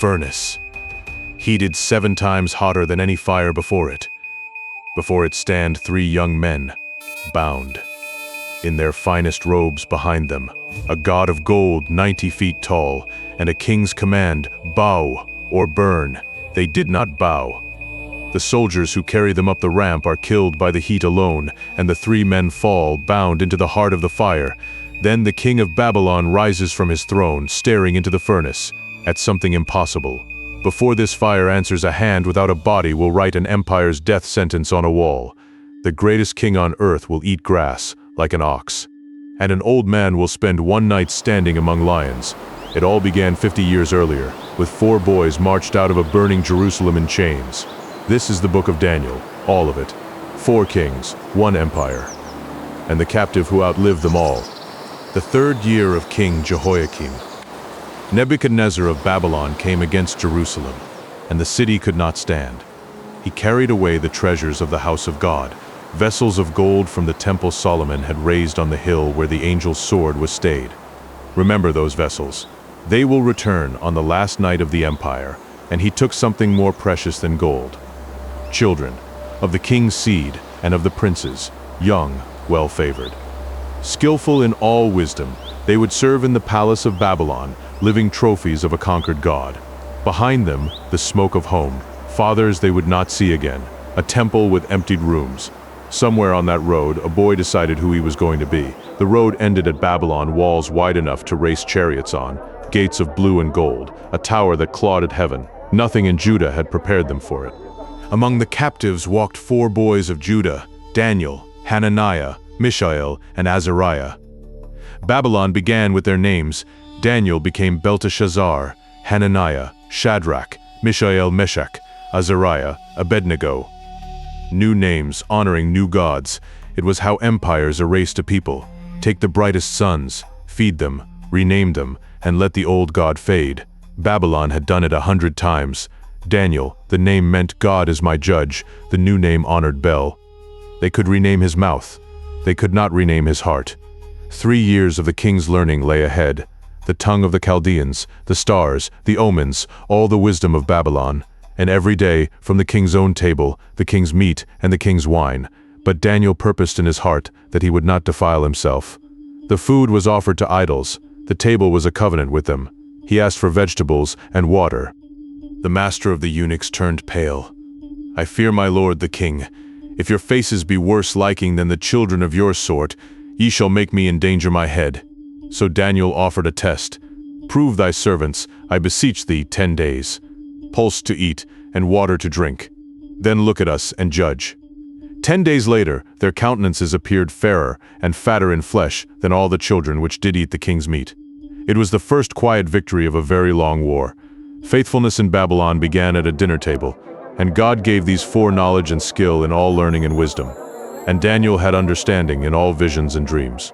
furnace, heated 7 times hotter than any fire before it. Before it stand 3 young men, bound. In their finest robes behind them, a god of gold 90 feet tall, and a king's command, bow or burn. They did not bow. The soldiers who carry them up the ramp are killed by the heat alone, and the 3 men fall, bound, into the heart of the fire. Then the king of Babylon rises from his throne, staring into the furnace, at something impossible. Before this fire answers, a hand without a body will write an empire's death sentence on a wall. The greatest king on earth will eat grass, like an ox. And an old man will spend 1 night standing among lions. It all began 50 years earlier, with 4 boys marched out of a burning Jerusalem in chains. This is the book of Daniel, all of it. 4 kings, 1 empire, and the captive who outlived them all. The 3rd year of King Jehoiakim. Nebuchadnezzar of Babylon came against Jerusalem, and the city could not stand. He carried away the treasures of the house of God, vessels of gold from the temple Solomon had raised on the hill where the angel's sword was stayed. Remember those vessels. They will return on the last night of the empire, and he took something more precious than gold. Children, of the king's seed and of the princes, young, well-favored. Skillful in all wisdom, they would serve in the palace of Babylon, living trophies of a conquered god. Behind them, the smoke of home, fathers they would not see again, a temple with emptied rooms. Somewhere on that road, a boy decided who he was going to be. The road ended at Babylon, walls wide enough to race chariots on, gates of blue and gold, a tower that clawed at heaven. Nothing in Judah had prepared them for it. Among the captives walked 4 boys of Judah, Daniel, Hananiah, Mishael, and Azariah. Babylon began with their names. Daniel became Belteshazzar, Hananiah, Shadrach, Mishael, Meshach, Azariah, Abednego. New names honoring new gods. It was how empires erased a people. Take the brightest sons, feed them, rename them, and let the old god fade. Babylon had done it 100 times. Daniel, the name meant God is my judge. The new name honored Bel. They could rename his mouth. They could not rename his heart. 3 years of the king's learning lay ahead. The tongue of the Chaldeans, the stars, the omens, all the wisdom of Babylon. And every day, from the king's own table, the king's meat and the king's wine. But Daniel purposed in his heart that he would not defile himself. The food was offered to idols. The table was a covenant with them. He asked for vegetables and water. The master of the eunuchs turned pale. I fear my lord the king. If your faces be worse liking than the children of your sort, ye shall make me endanger my head. So Daniel offered a test. Prove thy servants, I beseech thee, 10 days. Pulse to eat and water to drink. Then look at us and judge. 10 days later, their countenances appeared fairer and fatter in flesh than all the children which did eat the king's meat. It was the first quiet victory of a very long war. Faithfulness in Babylon began at a dinner table, and God gave these 4 knowledge and skill in all learning and wisdom. And Daniel had understanding in all visions and dreams.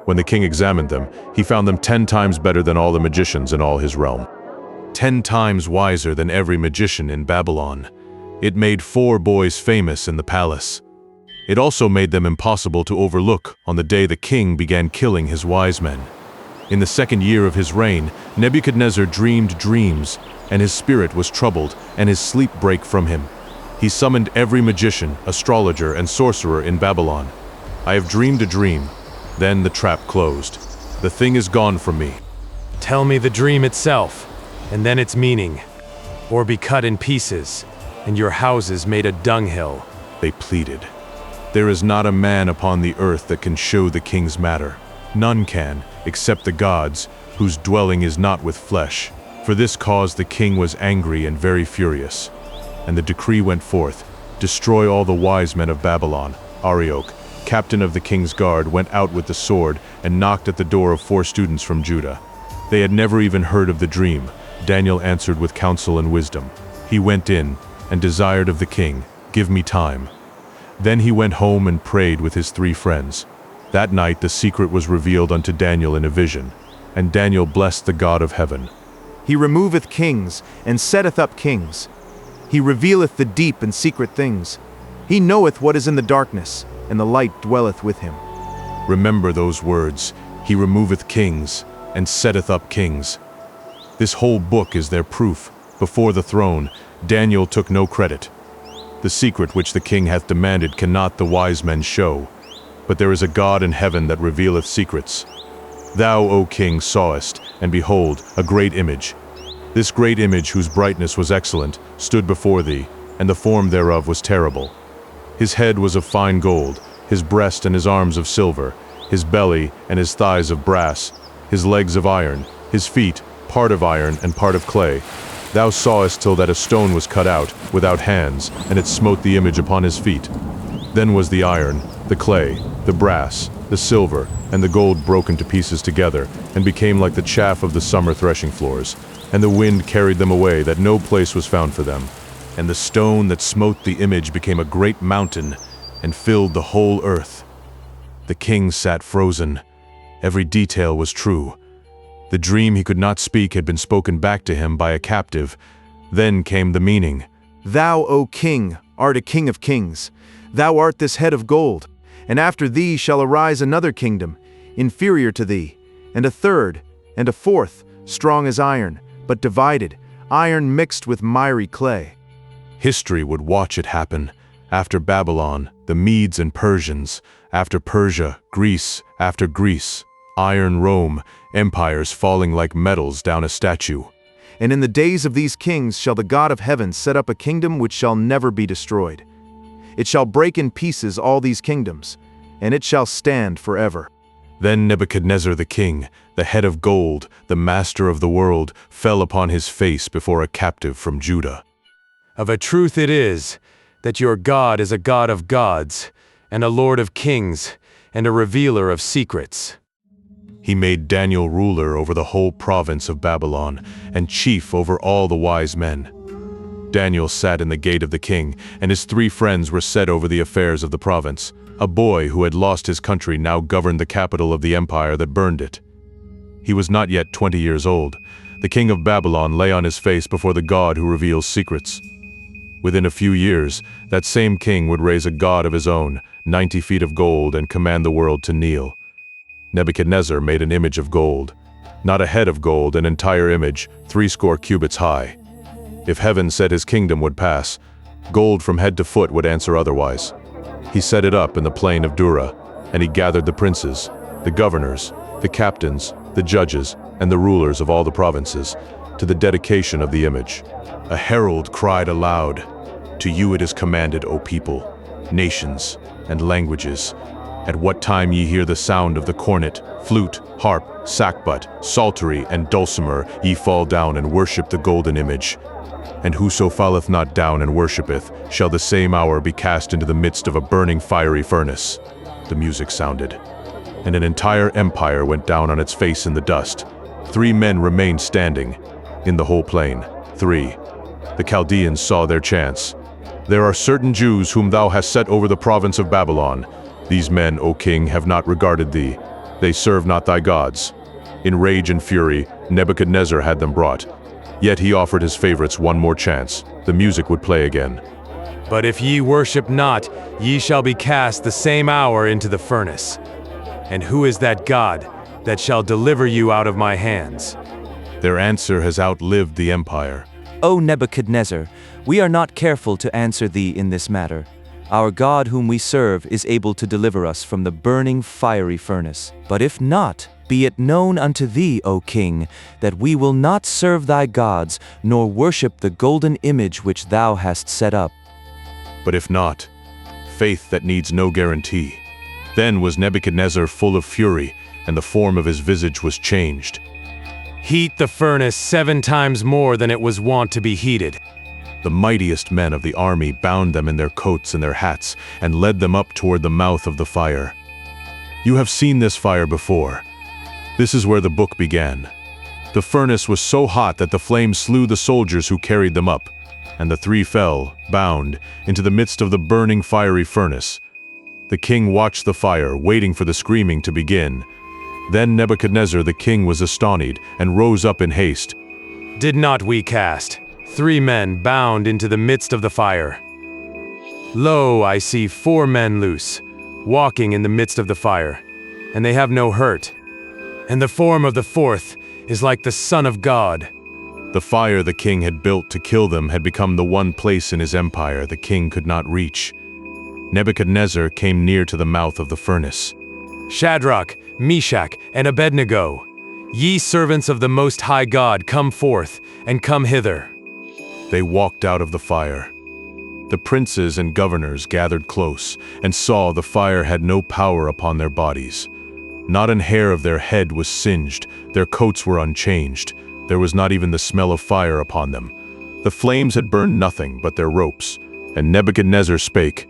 When the king examined them, he found them 10 times better than all the magicians in all his realm. 10 times wiser than every magician in Babylon. It made 4 boys famous in the palace. It also made them impossible to overlook on the day the king began killing his wise men. In the 2nd year of his reign, Nebuchadnezzar dreamed dreams, and his spirit was troubled, and his sleep brake from him. He summoned every magician, astrologer, and sorcerer in Babylon. I have dreamed a dream. Then the trap closed. The thing is gone from me. Tell me the dream itself, and then its meaning, or be cut in pieces, and your houses made a dunghill. They pleaded. There is not a man upon the earth that can show the king's matter. None can, except the gods, whose dwelling is not with flesh. For this cause the king was angry and very furious. And the decree went forth, destroy all the wise men of Babylon. Arioch, captain of the king's guard, went out with the sword and knocked at the door of 4 students from Judah. They had never even heard of the dream. Daniel answered with counsel and wisdom. He went in and desired of the king, give me time. Then he went home and prayed with his 3 friends. That night the secret was revealed unto Daniel in a vision, and Daniel blessed the God of heaven. He removeth kings, and setteth up kings. He revealeth the deep and secret things. He knoweth what is in the darkness, and the light dwelleth with him. Remember those words, he removeth kings, and setteth up kings. This whole book is their proof. Before the throne, Daniel took no credit. The secret which the king hath demanded cannot the wise men show, but there is a God in heaven that revealeth secrets. Thou, O king, sawest, and behold, a great image. This great image, whose brightness was excellent, stood before thee, and the form thereof was terrible. His head was of fine gold, his breast and his arms of silver, his belly and his thighs of brass, his legs of iron, his feet, part of iron and part of clay. Thou sawest till that a stone was cut out, without hands, and it smote the image upon his feet. Then was the iron, the clay, the brass, the silver, and the gold broken to pieces together, and became like the chaff of the summer threshing floors, and the wind carried them away, that no place was found for them. And the stone that smote the image became a great mountain, and filled the whole earth. The king sat frozen. Every detail was true. The dream he could not speak had been spoken back to him by a captive. Then came the meaning. Thou, O king, art a king of kings. Thou art this head of gold. And after thee shall arise another kingdom, inferior to thee, and a third, and a fourth, strong as iron, but divided, iron mixed with miry clay. History would watch it happen. After Babylon, the Medes and Persians. After Persia, Greece. After Greece, iron Rome, empires falling like metals down a statue. And in the days of these kings shall the God of heaven set up a kingdom which shall never be destroyed. It shall break in pieces all these kingdoms, and it shall stand forever. Then Nebuchadnezzar the king, the head of gold, the master of the world, fell upon his face before a captive from Judah. Of a truth it is, that your God is a God of gods, and a Lord of kings, and a revealer of secrets. He made Daniel ruler over the whole province of Babylon, and chief over all the wise men. Daniel sat in the gate of the king, and his 3 friends were set over the affairs of the province. A boy who had lost his country now governed the capital of the empire that burned it. He was not yet 20 years old. The king of Babylon lay on his face before the God who reveals secrets. Within a few years, that same king would raise a god of his own, 90 feet of gold, and command the world to kneel. Nebuchadnezzar made an image of gold. Not a head of gold, an entire image, 80 cubits high. If heaven said his kingdom would pass, gold from head to foot would answer otherwise. He set it up in the plain of Dura, and he gathered the princes, the governors, the captains, the judges, and the rulers of all the provinces, to the dedication of the image. A herald cried aloud, "To you it is commanded, O people, nations, and languages, at what time ye hear the sound of the cornet, flute, harp, sackbut, psaltery, and dulcimer, ye fall down and worship the golden image. And whoso falleth not down and worshipeth, shall the same hour be cast into the midst of a burning fiery furnace." The music sounded, and an entire empire went down on its face in the dust. 3 men remained standing, in the whole plain. 3. The Chaldeans saw their chance. "There are certain Jews whom thou hast set over the province of Babylon. These men, O king, have not regarded thee. They serve not thy gods." In rage and fury, Nebuchadnezzar had them brought. Yet he offered his favorites one more chance. The music would play again. But if ye worship not, ye shall be cast the same hour into the furnace. And who is that God that shall deliver you out of my hands? Their answer has outlived the empire. O Nebuchadnezzar, we are not careful to answer thee in this matter. Our God whom we serve is able to deliver us from the burning fiery furnace. But if not, be it known unto thee, O king, that we will not serve thy gods, nor worship the golden image which thou hast set up. But if not, faith that needs no guarantee. Then was Nebuchadnezzar full of fury, and the form of his visage was changed. Heat the furnace 7 times more than it was wont to be heated. The mightiest men of the army bound them in their coats and their hats, and led them up toward the mouth of the fire. You have seen this fire before. This is where the book began. The furnace was so hot that the flames slew the soldiers who carried them up, and the 3 fell, bound, into the midst of the burning fiery furnace. The king watched the fire, waiting for the screaming to begin. Then Nebuchadnezzar the king was astonished, and rose up in haste. Did not we cast 3 men bound into the midst of the fire? Lo, I see 4 men loose, walking in the midst of the fire, and they have no hurt. And the form of the 4th is like the Son of God. The fire the king had built to kill them had become the one place in his empire the king could not reach. Nebuchadnezzar came near to the mouth of the furnace. Shadrach, Meshach, and Abednego, ye servants of the Most High God, come forth, and come hither. They walked out of the fire. The princes and governors gathered close and saw the fire had no power upon their bodies. Not an hair of their head was singed, their coats were unchanged. There was not even the smell of fire upon them. The flames had burned nothing but their ropes. And Nebuchadnezzar spake,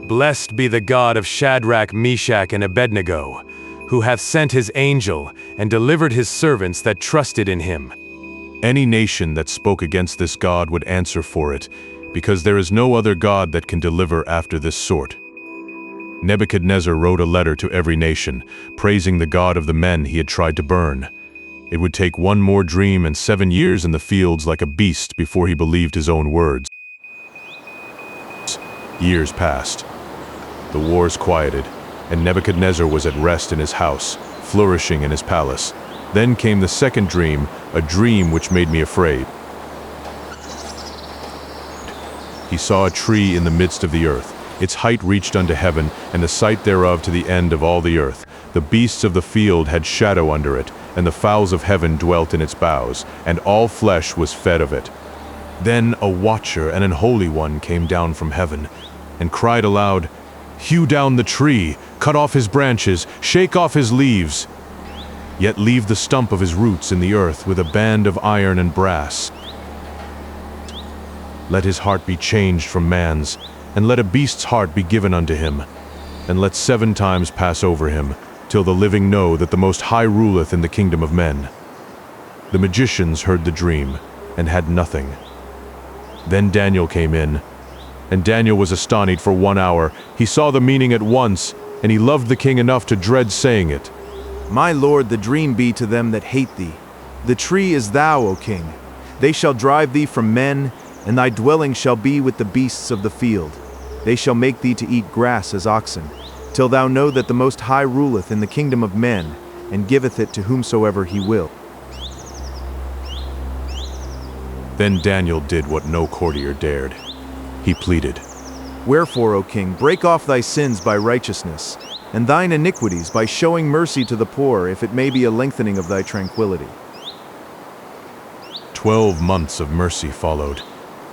Blessed be the God of Shadrach, Meshach, and Abednego, who hath sent his angel and delivered his servants that trusted in him. Any nation that spoke against this God would answer for it, because there is no other God that can deliver after this sort. Nebuchadnezzar wrote a letter to every nation, praising the God of the men he had tried to burn. It would take one more dream and 7 years in the fields like a beast before he believed his own words. Years passed. The wars quieted, and Nebuchadnezzar was at rest in his house, flourishing in his palace. Then came the second dream, a dream which made me afraid. He saw a tree in the midst of the earth. Its height reached unto heaven, and the sight thereof to the end of all the earth. The beasts of the field had shadow under it, and the fowls of heaven dwelt in its boughs, and all flesh was fed of it. Then a watcher and an holy one came down from heaven, and cried aloud, Hew down the tree, cut off his branches, shake off his leaves, yet leave the stump of his roots in the earth with a band of iron and brass. Let his heart be changed from man's, and let a beast's heart be given unto him, and let 7 times pass over him, till the living know that the Most High ruleth in the kingdom of men. The magicians heard the dream, and had nothing. Then Daniel came in, and Daniel was astonished for 1 hour. He saw the meaning at once, and he loved the king enough to dread saying it. My lord, the dream be to them that hate thee. The tree is thou, O king. They shall drive thee from men, and thy dwelling shall be with the beasts of the field. They shall make thee to eat grass as oxen, till thou know that the Most High ruleth in the kingdom of men, and giveth it to whomsoever he will. Then Daniel did what no courtier dared. He pleaded, Wherefore, O king, break off thy sins by righteousness, and thine iniquities by showing mercy to the poor, if it may be a lengthening of thy tranquility. 12 months of mercy followed.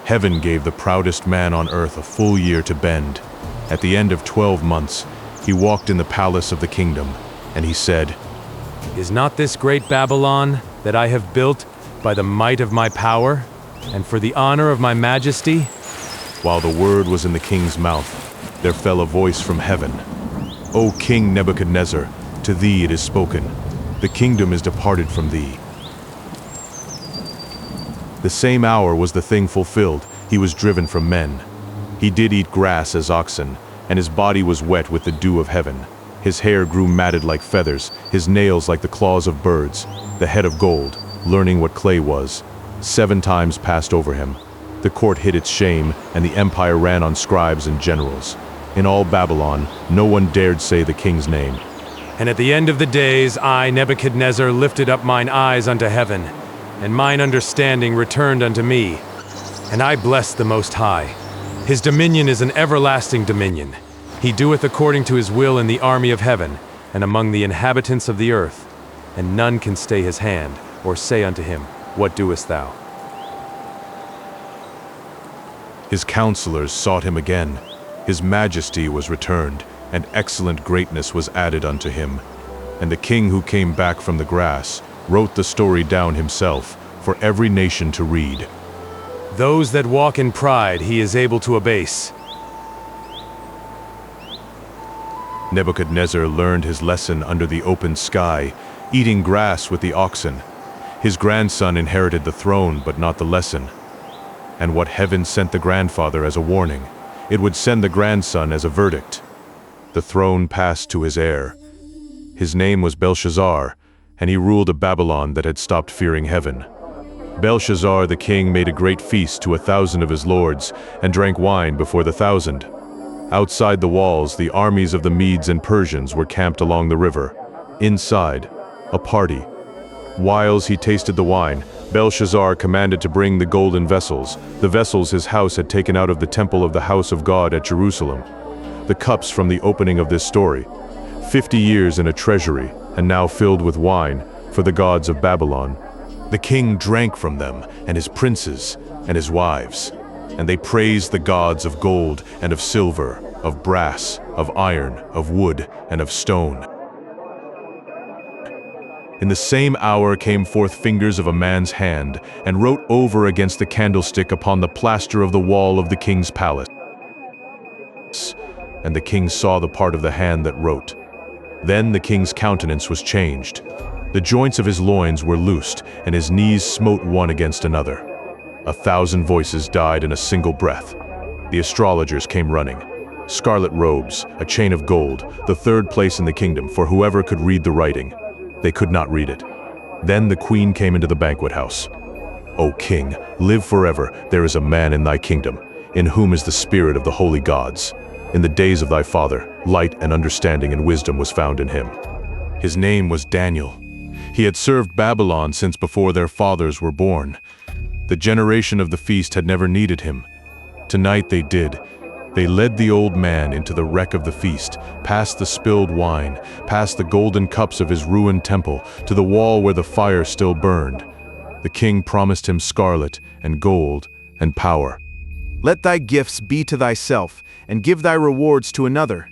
Heaven gave the proudest man on earth a full year to bend. At the end of 12 months, he walked in the palace of the kingdom, and he said, Is not this great Babylon that I have built by the might of my power, and for the honor of my majesty? While the word was in the king's mouth, there fell a voice from heaven. O King Nebuchadnezzar, to thee it is spoken. The kingdom is departed from thee. The same hour was the thing fulfilled. He was driven from men. He did eat grass as oxen, and his body was wet with the dew of heaven. His hair grew matted like feathers, his nails like the claws of birds, the head of gold, learning what clay was. 7 times passed over him. The court hid its shame, and the empire ran on scribes and generals. In all Babylon, no one dared say the king's name. And at the end of the days, I, Nebuchadnezzar, lifted up mine eyes unto heaven, and mine understanding returned unto me. And I blessed the Most High. His dominion is an everlasting dominion. He doeth according to his will in the army of heaven, and among the inhabitants of the earth. And none can stay his hand, or say unto him, What doest thou? His counselors sought him again. His majesty was returned, and excellent greatness was added unto him. And the king who came back from the grass wrote the story down himself, for every nation to read. Those that walk in pride he is able to abase. Nebuchadnezzar learned his lesson under the open sky, eating grass with the oxen. His grandson inherited the throne, but not the lesson. And what heaven sent the grandfather as a warning, it would send the grandson as a verdict. The throne passed to his heir. His name was Belshazzar, and he ruled a Babylon that had stopped fearing heaven. Belshazzar the king made a great feast to 1,000 of his lords, and drank wine before the 1,000. Outside the walls, the armies of the Medes and Persians were camped along the river. Inside, a party. Whiles he tasted the wine, Belshazzar commanded to bring the golden vessels, the vessels his house had taken out of the temple of the house of God at Jerusalem. The cups from the opening of this story, 50 years in a treasury, and now filled with wine, for the gods of Babylon. The king drank from them, and his princes, and his wives, and they praised the gods of gold and of silver, of brass, of iron, of wood, and of stone. In the same hour came forth fingers of a man's hand, and wrote over against the candlestick upon the plaster of the wall of the king's palace. And the king saw the part of the hand that wrote. Then the king's countenance was changed. The joints of his loins were loosed, and his knees smote one against another. 1,000 voices died in a single breath. The astrologers came running. Scarlet robes, a chain of gold, the third place in the kingdom for whoever could read the writing. They could not read it. Then the queen came into the banquet house. O king, live forever, there is a man in thy kingdom, in whom is the spirit of the holy gods. In the days of thy father, light and understanding and wisdom was found in him. His name was Daniel. He had served Babylon since before their fathers were born. The generation of the feast had never needed him. Tonight they did. They led the old man into the wreck of the feast, past the spilled wine, past the golden cups of his ruined temple, to the wall where the fire still burned. The king promised him scarlet and gold and power. Let thy gifts be to thyself, and give thy rewards to another.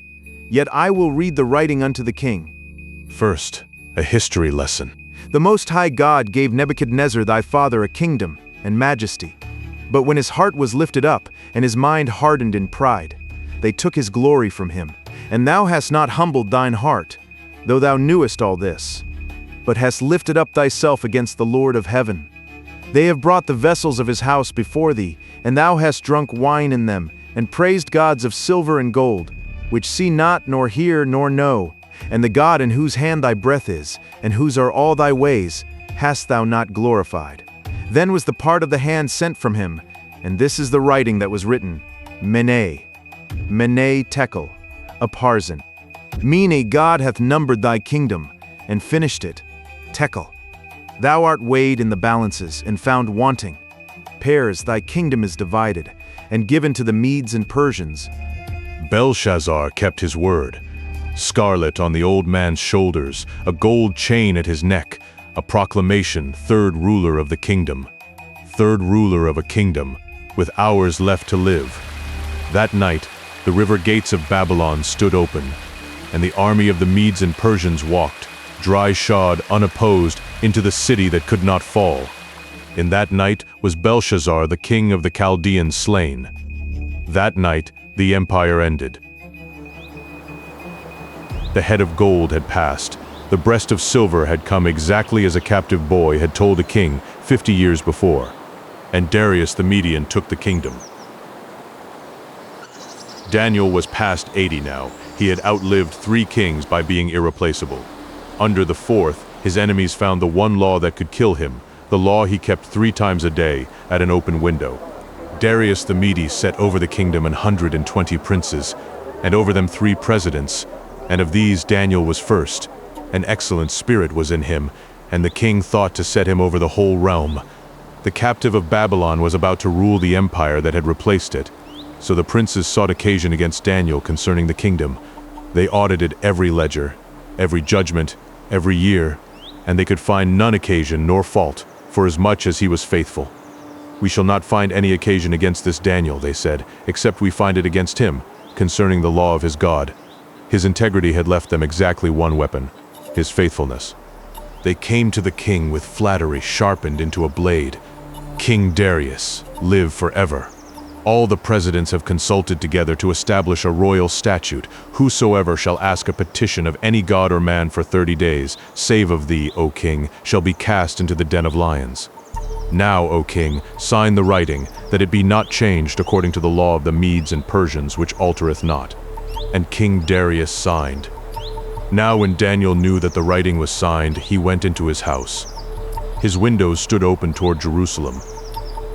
Yet I will read the writing unto the king. First, a history lesson. The Most High God gave Nebuchadnezzar thy father a kingdom and majesty. But when his heart was lifted up, and his mind hardened in pride, they took his glory from him. And thou hast not humbled thine heart, though thou knewest all this, but hast lifted up thyself against the Lord of heaven. They have brought the vessels of his house before thee, and thou hast drunk wine in them, and praised gods of silver and gold, which see not, nor hear, nor know, and the God in whose hand thy breath is, and whose are all thy ways, hast thou not glorified. Then was the part of the hand sent from him, and this is the writing that was written, Mene, Mene Tekel, Upharsin. Mene, God hath numbered thy kingdom, and finished it. Tekel, thou art weighed in the balances, and found wanting. Pairs, thy kingdom is divided, and given to the Medes and Persians. Belshazzar kept his word. Scarlet on the old man's shoulders, a gold chain at his neck, a proclamation, third ruler of the kingdom. Third ruler of a kingdom, with hours left to live. That night, the river gates of Babylon stood open, and the army of the Medes and Persians walked, dry-shod, unopposed, into the city that could not fall. In that night was Belshazzar, the king of the Chaldeans, slain. That night, the empire ended. The head of gold had passed. The breast of silver had come exactly as a captive boy had told a king 50 years before. And Darius the Median took the kingdom. Daniel was past 80 now. He had outlived 3 kings by being irreplaceable. Under the 4th, his enemies found the one law that could kill him, the law he kept 3 times a day at an open window. Darius the Mede set over the kingdom 120 princes, and over them 3 presidents, and of these Daniel was first. An excellent spirit was in him, and the king thought to set him over the whole realm. The captive of Babylon was about to rule the empire that had replaced it. So the princes sought occasion against Daniel concerning the kingdom. They audited every ledger, every judgment, every year, and they could find none occasion nor fault, for as much as he was faithful. We shall not find any occasion against this Daniel, they said, except we find it against him, concerning the law of his God. His integrity had left them exactly one weapon, his faithfulness. They came to the king with flattery sharpened into a blade. King Darius, live forever. All the presidents have consulted together to establish a royal statute. Whosoever shall ask a petition of any god or man for 30 days, save of thee, O king, shall be cast into the den of lions. Now, O king, sign the writing, that it be not changed according to the law of the Medes and Persians, which altereth not. And King Darius signed. Now when Daniel knew that the writing was signed, he went into his house. His windows stood open toward Jerusalem.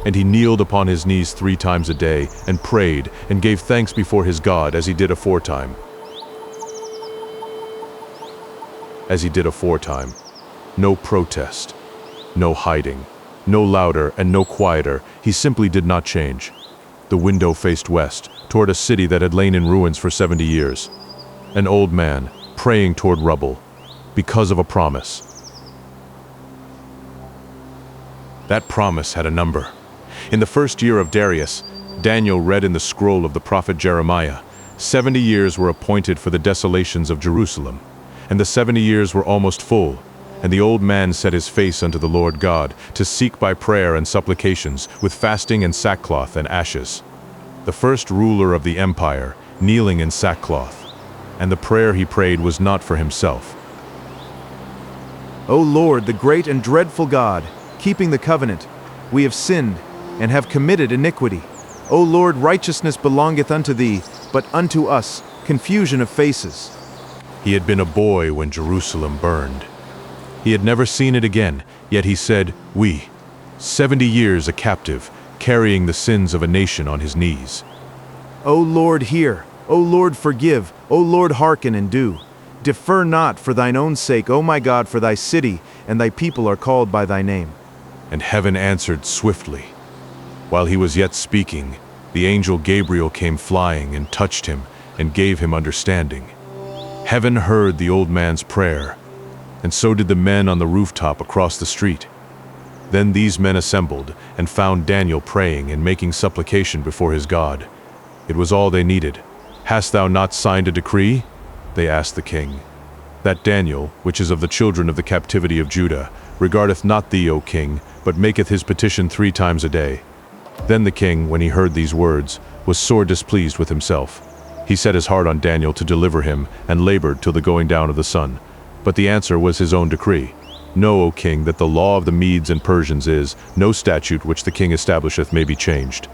And he kneeled upon his knees 3 times a day, and prayed, and gave thanks before his God, as he did aforetime. No protest, no hiding, No louder and no quieter, he simply did not change. The window faced west, toward a city that had lain in ruins for 70 years. An old man, praying toward rubble, because of a promise. That promise had a number. In the first year of Darius, Daniel read in the scroll of the prophet Jeremiah, 70 years were appointed for the desolations of Jerusalem, and the 70 years were almost full, and the old man set his face unto the Lord God, to seek by prayer and supplications, with fasting and sackcloth and ashes. The first ruler of the empire, kneeling in sackcloth, and the prayer he prayed was not for himself. O Lord, the great and dreadful God, keeping the covenant, we have sinned, and have committed iniquity. O Lord, righteousness belongeth unto thee, but unto us confusion of faces. He had been a boy when Jerusalem burned. He had never seen it again, yet he said, we, 70 years a captive, carrying the sins of a nation on his knees. O Lord, hear. O Lord, forgive. O Lord, hearken and do. Defer not for thine own sake, O my God, for thy city and thy people are called by thy name. And heaven answered swiftly. While he was yet speaking, the angel Gabriel came flying and touched him and gave him understanding. Heaven heard the old man's prayer, and so did the men on the rooftop across the street. Then these men assembled and found Daniel praying and making supplication before his God. It was all they needed. Hast thou not signed a decree? They asked the king. That Daniel, which is of the children of the captivity of Judah, regardeth not thee, O king, but maketh his petition 3 times a day. Then the king, when he heard these words, was sore displeased with himself. He set his heart on Daniel to deliver him, and labored till the going down of the sun. But the answer was his own decree. Know, O king, that the law of the Medes and Persians is, no statute which the king establisheth may be changed.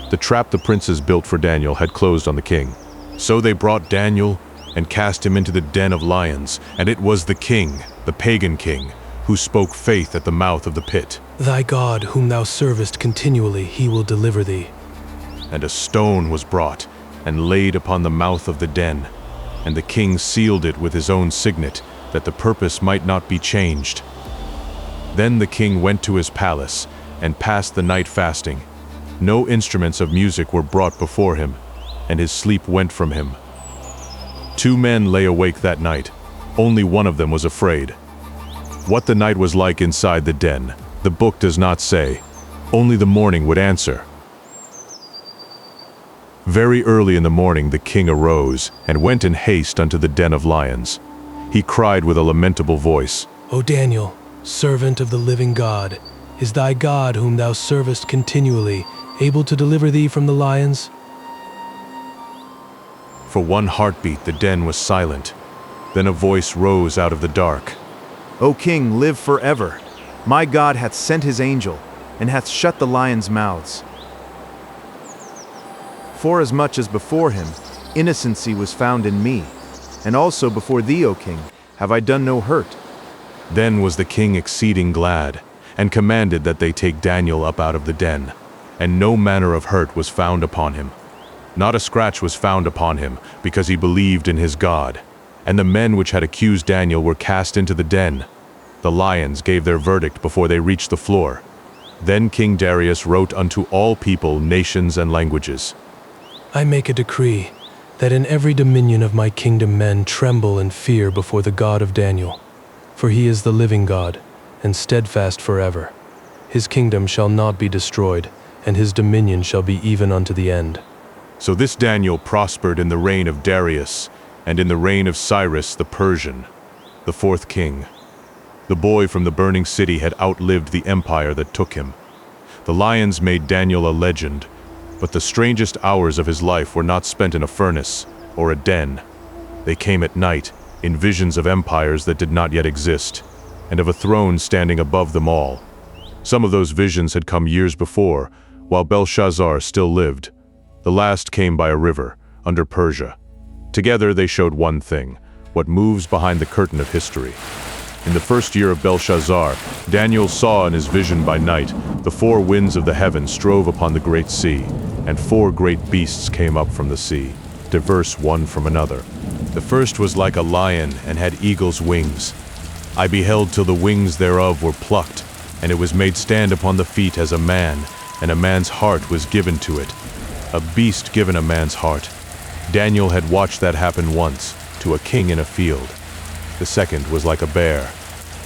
The trap the princes built for Daniel had closed on the king. So they brought Daniel and cast him into the den of lions, and it was the king, the pagan king, who spoke faith at the mouth of the pit. Thy God, whom thou servest continually, he will deliver thee. And a stone was brought, and laid upon the mouth of the den, and the king sealed it with his own signet, that the purpose might not be changed. Then the king went to his palace, and passed the night fasting. No instruments of music were brought before him, and his sleep went from him. 2 men lay awake that night. Only one of them was afraid. What the night was like inside the den, the book does not say. Only the morning would answer. Very early in the morning the king arose, and went in haste unto the den of lions. He cried with a lamentable voice, O Daniel, servant of the living God, is thy God, whom thou servest continually, able to deliver thee from the lions? For one heartbeat the den was silent. Then a voice rose out of the dark. O king, live forever. My God hath sent his angel, and hath shut the lions' mouths. Forasmuch as before him innocency was found in me, and also before thee, O king, have I done no hurt. Then was the king exceeding glad, and commanded that they take Daniel up out of the den, and no manner of hurt was found upon him. Not a scratch was found upon him, because he believed in his God. And the men which had accused Daniel were cast into the den. The lions gave their verdict before they reached the floor. Then King Darius wrote unto all people, nations, and languages. I make a decree, that in every dominion of my kingdom men tremble and fear before the God of Daniel. For he is the living God, and steadfast forever. His kingdom shall not be destroyed, and his dominion shall be even unto the end. So this Daniel prospered in the reign of Darius, and in the reign of Cyrus the Persian, the 4th king. The boy from the burning city had outlived the empire that took him. The lions made Daniel a legend, but the strangest hours of his life were not spent in a furnace or a den. They came at night, in visions of empires that did not yet exist, and of a throne standing above them all. Some of those visions had come years before, while Belshazzar still lived. The last came by a river, under Persia. Together they showed one thing, what moves behind the curtain of history. In the first year of Belshazzar, Daniel saw in his vision by night the 4 winds of the heaven strove upon the great sea, and 4 great beasts came up from the sea, diverse one from another. The first was like a lion and had eagle's wings. I beheld till the wings thereof were plucked, and it was made stand upon the feet as a man, and a man's heart was given to it. A beast given a man's heart. Daniel had watched that happen once, to a king in a field. The second was like a bear.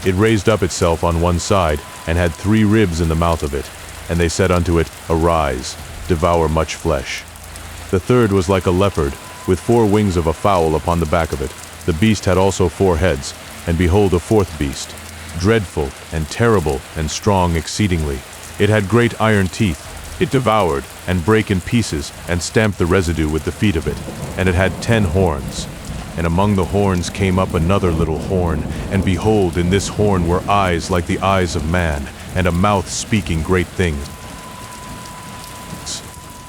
It raised up itself on one side, and had 3 ribs in the mouth of it, and they said unto it, Arise, devour much flesh. The third was like a leopard, with 4 wings of a fowl upon the back of it. The beast had also 4 heads, and behold a fourth beast, dreadful and terrible and strong exceedingly. It had great iron teeth. It devoured, and brake in pieces, and stamped the residue with the feet of it. And it had 10 horns. And among the horns came up another little horn, and behold, in this horn were eyes like the eyes of man, and a mouth speaking great things.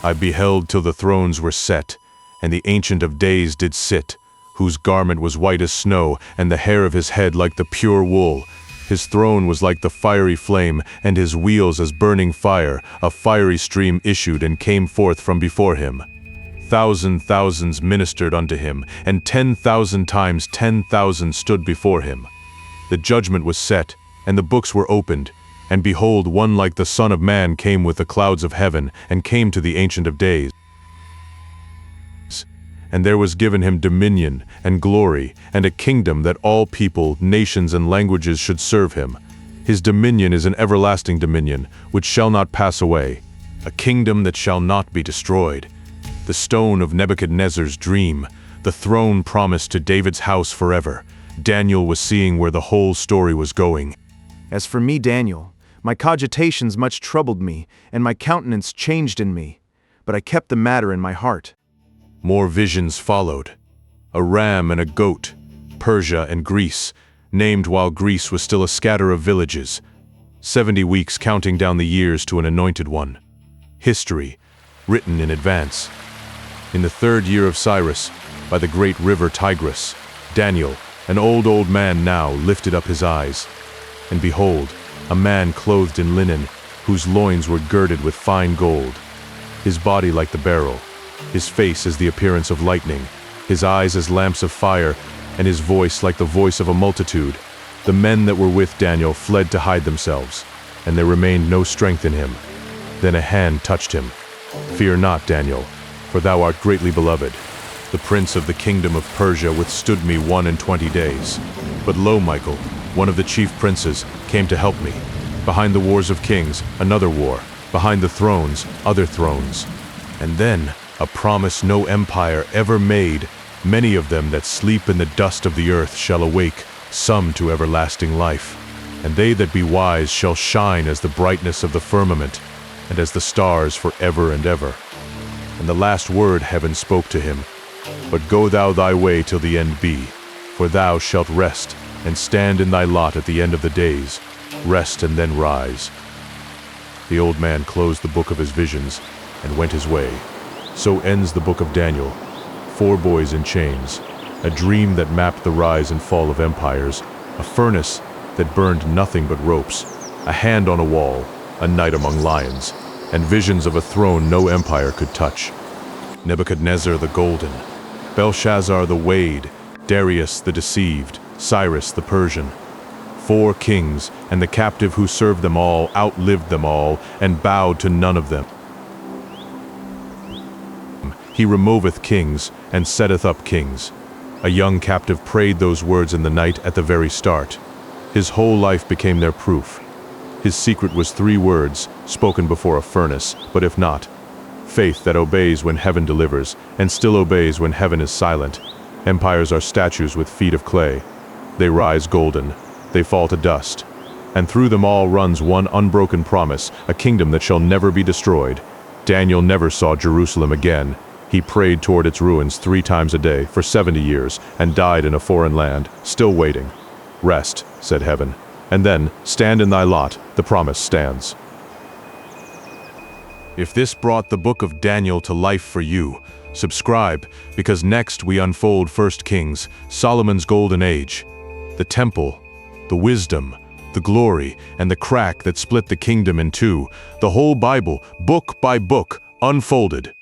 I beheld till the thrones were set, and the Ancient of Days did sit, whose garment was white as snow, and the hair of his head like the pure wool. His throne was like the fiery flame, and his wheels as burning fire. A fiery stream issued and came forth from before him. Thousands ministered unto him, and 10,000 times 10,000 stood before him. The judgment was set, and the books were opened, and behold, one like the Son of Man came with the clouds of heaven, and came to the Ancient of Days. And there was given him dominion and glory, and a kingdom that all people, nations, and languages should serve him. His dominion is an everlasting dominion, which shall not pass away, a kingdom that shall not be destroyed. The stone of Nebuchadnezzar's dream, the throne promised to David's house forever. Daniel was seeing where the whole story was going. As for me, Daniel, my cogitations much troubled me, and my countenance changed in me, but I kept the matter in my heart. More visions followed. A ram and a goat, Persia and Greece, named while Greece was still a scatter of villages. 70 weeks counting down the years to an anointed one. History, written in advance. In the 3rd year of Cyrus, by the great River Tigris, Daniel, an old man now, lifted up his eyes. And behold, a man clothed in linen, whose loins were girded with fine gold. His body like the beryl, his face as the appearance of lightning, his eyes as lamps of fire, and his voice like the voice of a multitude. The men that were with Daniel fled to hide themselves, and there remained no strength in him. Then a hand touched him. Fear not, Daniel, for thou art greatly beloved. The prince of the kingdom of Persia withstood me 21 days. But lo, Michael, one of the chief princes, came to help me. Behind the wars of kings, another war. Behind the thrones, other thrones. And then, a promise no empire ever made, many of them that sleep in the dust of the earth shall awake, some to everlasting life. And they that be wise shall shine as the brightness of the firmament, and as the stars for ever and ever. And the last word heaven spoke to him, But go thou thy way till the end be, for thou shalt rest, and stand in thy lot at the end of the days, rest and then rise. The old man closed the book of his visions, and went his way. So ends the book of Daniel. 4 boys in chains, a dream that mapped the rise and fall of empires, a furnace that burned nothing but ropes, a hand on a wall, a night among lions, and visions of a throne no empire could touch. Nebuchadnezzar the golden, Belshazzar the weighed, Darius the deceived, Cyrus the Persian. 4 kings, and the captive who served them all outlived them all, and bowed to none of them. He removeth kings, and setteth up kings. A young captive prayed those words in the night at the very start. His whole life became their proof. His secret was 3 words, spoken before a furnace, but if not, faith that obeys when heaven delivers, and still obeys when heaven is silent. Empires are statues with feet of clay. They rise golden, they fall to dust. And through them all runs one unbroken promise, a kingdom that shall never be destroyed. Daniel never saw Jerusalem again. He prayed toward its ruins 3 times a day for 70 years, and died in a foreign land, still waiting. Rest, said heaven, and then, stand in thy lot, the promise stands. If this brought the book of Daniel to life for you, subscribe, because next we unfold 1 Kings, Solomon's golden age, the temple, the wisdom, the glory, and the crack that split the kingdom in 2, the whole Bible, book by book, unfolded.